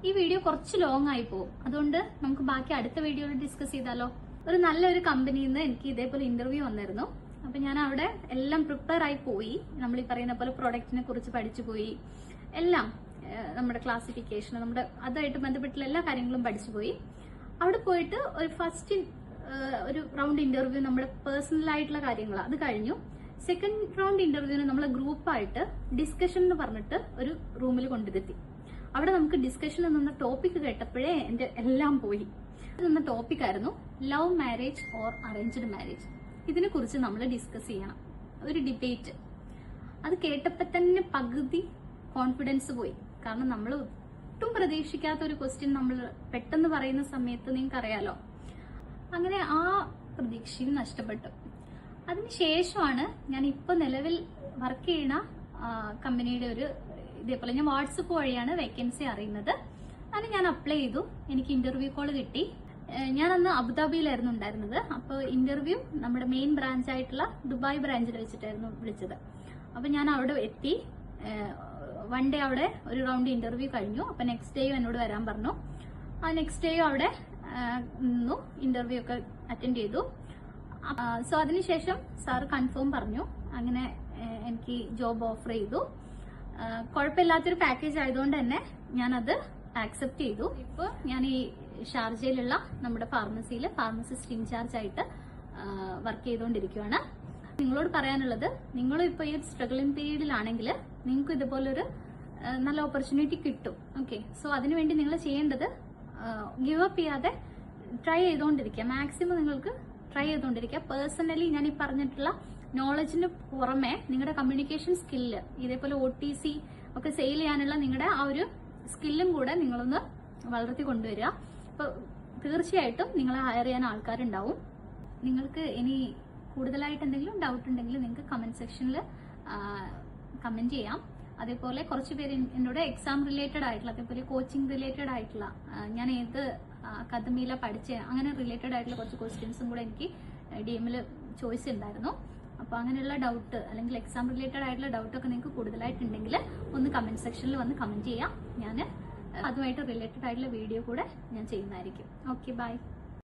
ഈ വീഡിയോ കുറച്ച് ലോങ് ആയി പോകും. അതുകൊണ്ട് നമുക്ക് ബാക്കി അടുത്ത വീഡിയോയിൽ ഡിസ്കസ് ചെയ്താലോ. ഒരു നല്ലൊരു കമ്പനിയിൽ നിന്ന് എനിക്ക് ഇതേപോലെ ഇന്റർവ്യൂ വന്നിരുന്നു. അപ്പൊ ഞാൻ അവിടെ എല്ലാം പ്രിപ്പയർ ആയി പോയി. നമ്മൾ ഈ പറയുന്ന പോലെ പ്രൊഡക്റ്റിനെ കുറിച്ച് പഠിച്ചു പോയി. എല്ലാം നമ്മുടെ ക്ലാസിഫിക്കേഷൻ, നമ്മുടെ അതുമായിട്ട് ബന്ധപ്പെട്ടുള്ള എല്ലാ കാര്യങ്ങളും പഠിച്ചു പോയി. അവിടെ പോയിട്ട് ഒരു ഫസ്റ്റ് ഒരു റൗണ്ട് ഇന്റർവ്യൂ നമ്മുടെ പേഴ്സണൽ ആയിട്ടുള്ള കാര്യങ്ങൾ അത് കഴിഞ്ഞു. സെക്കൻഡ് റൗണ്ട് ഇന്റർവ്യൂവിന് നമ്മൾ ഗ്രൂപ്പായിട്ട് ഡിസ്കഷൻ എന്ന് പറഞ്ഞിട്ട് ഒരു റൂമിൽ കൊണ്ടിരുത്തി. അവിടെ നമുക്ക് ഡിസ്കഷൻ എന്ന ടോപ്പിക് കേട്ടപ്പോഴേ എന്റെ എല്ലാം പോയി. എന്ന ടോപ്പിക് ആയിരുന്നു love marriage or arranged marriage. ഇതിനെ കുറിച്ച് നമ്മൾ ഡിസ്കസ് ചെയ്യണം, ഒരു ഡിബേറ്റ്. അത് കേട്ടപ്പോ തന്നെ പകുതി കോൺഫിഡൻസ് പോയി. കാരണം നമ്മൾ ഒട്ടും പ്രതീക്ഷിക്കാത്ത ഒരു ക്വസ്റ്റ്യൻ നമ്മൾ പെട്ടെന്ന് പറയുന്ന സമയത്ത് നിങ്ങൾക്ക് അറിയാലോ. അങ്ങനെ ആ പ്രതീക്ഷയും നഷ്ടപ്പെട്ടു. അതിനുശേഷമാണ് ഞാൻ ഇപ്പൊ നിലവിൽ വർക്ക് ചെയ്യുന്ന കമ്പനിയുടെ ഒരു ഇതേപോലെ ഞാൻ വാട്സപ്പ് വഴിയാണ് വേക്കൻസി അറിയുന്നത്. അതിന് ഞാൻ അപ്ലൈ ചെയ്തു. എനിക്ക് ഇന്റർവ്യൂ കോൾ കിട്ടി. ഞാൻ അന്ന് അബുദാബിയിലായിരുന്നു ഉണ്ടായിരുന്നത്. അപ്പോൾ ഇന്റർവ്യൂ നമ്മുടെ മെയിൻ ബ്രാഞ്ച് ആയിട്ടുള്ള ദുബായ് ബ്രാഞ്ചിൽ വെച്ചിട്ടായിരുന്നു വിളിച്ചത്. അപ്പൊ ഞാൻ അവിടെ എത്തി. വൺ ഡേ അവിടെ ഒരു റൗണ്ട് ഇന്റർവ്യൂ കഴിഞ്ഞു. അപ്പൊ നെക്സ്റ്റ് ഡേയും എന്നോട് വരാൻ പറഞ്ഞു. ആ നെക്സ്റ്റ് ഡേയും അവിടെ നിന്നു, ഇന്റർവ്യൂ ഒക്കെ അറ്റൻഡ് ചെയ്തു. സോ അതിനുശേഷം സാർ കൺഫേം പറഞ്ഞു. അങ്ങനെ എനിക്ക് ജോബ് ഓഫർ ചെയ്തു. കുഴപ്പമില്ലാത്തൊരു പാക്കേജ് ആയതുകൊണ്ട് തന്നെ ഞാനത് ആക്സെപ്റ്റ് ചെയ്തു. ഇപ്പൊ ഞാൻ ഈ ഷാർജയിലുള്ള നമ്മുടെ ഫാർമസിയിൽ ഫാർമസിസ്റ്റ് ഇൻചാർജ് ആയിട്ട് വർക്ക് ചെയ്തുകൊണ്ടിരിക്കുകയാണ്. നിങ്ങളോട് പറയാനുള്ളത്, നിങ്ങളും ഇപ്പൊ ഈ സ്ട്രഗിളിംഗ് പീരീഡിലാണെങ്കിൽ നിങ്ങൾക്ക് ഇതുപോലൊരു നല്ല ഓപ്പർച്യൂണിറ്റി കിട്ടും. ഓക്കെ, സോ അതിനുവേണ്ടി നിങ്ങൾ ചെയ്യേണ്ടത് ഗിവ് അപ്പ് ചെയ്യാതെ ട്രൈ ചെയ്തുകൊണ്ടിരിക്കുക. മാക്സിമം നിങ്ങൾക്ക് ട്രൈ ചെയ്തുകൊണ്ടിരിക്കുക. പേഴ്സണലി ഞാൻ ഈ പറഞ്ഞിട്ടുള്ള നോളജിന് പുറമെ നിങ്ങളുടെ കമ്മ്യൂണിക്കേഷൻ സ്കില്ല്, ഇതേപോലെ OTC ഒക്കെ സെയിൽ ചെയ്യാനുള്ള നിങ്ങളുടെ ആ ഒരു സ്കില്ലും കൂടെ നിങ്ങളൊന്ന് വളർത്തി കൊണ്ടുവരിക. അപ്പൊ തീർച്ചയായിട്ടും നിങ്ങളെ ഹയർ ചെയ്യാൻ ആൾക്കാരുണ്ടാവും. നിങ്ങൾക്ക് ഇനി കൂടുതലായിട്ട് എന്തെങ്കിലും ഡൗട്ട് ഉണ്ടെങ്കിൽ നിങ്ങൾക്ക് കമന്റ് സെക്ഷനിൽ കമന്റ് ചെയ്യാം. അതേപോലെ കുറച്ച് പേര് എന്നോട് എക്സാം റിലേറ്റഡ് ആയിട്ടുള്ള, അതേപോലെ കോച്ചിങ് റിലേറ്റഡ് ആയിട്ടുള്ള, ഞാൻ ഏത് അക്കാദമിയില പഠിച്ച അങ്ങനെ റിലേറ്റഡ് ആയിട്ടുള്ള കുറച്ച് ക്വസ്റ്റ്യൻസും കൂടെ എനിക്ക് DM ചോദിച്ചിട്ടുണ്ടായിരുന്നു. അപ്പൊ അങ്ങനെയുള്ള ഡൗട്ട് അല്ലെങ്കിൽ എക്സാം റിലേറ്റഡ് ആയിട്ടുള്ള ഡൗട്ടൊക്കെ നിങ്ങൾക്ക് കൂടുതലായിട്ടുണ്ടെങ്കിൽ ഒന്ന് കമന്റ് സെക്ഷനിൽ വന്ന് കമന്റ് ചെയ്യാം. ഞാൻ അതുമായിട്ട് റിലേറ്റഡ് ആയിട്ടുള്ള വീഡിയോ കൂടെ ഞാൻ ചെയ്യുന്നതായിരിക്കും. Okay, by.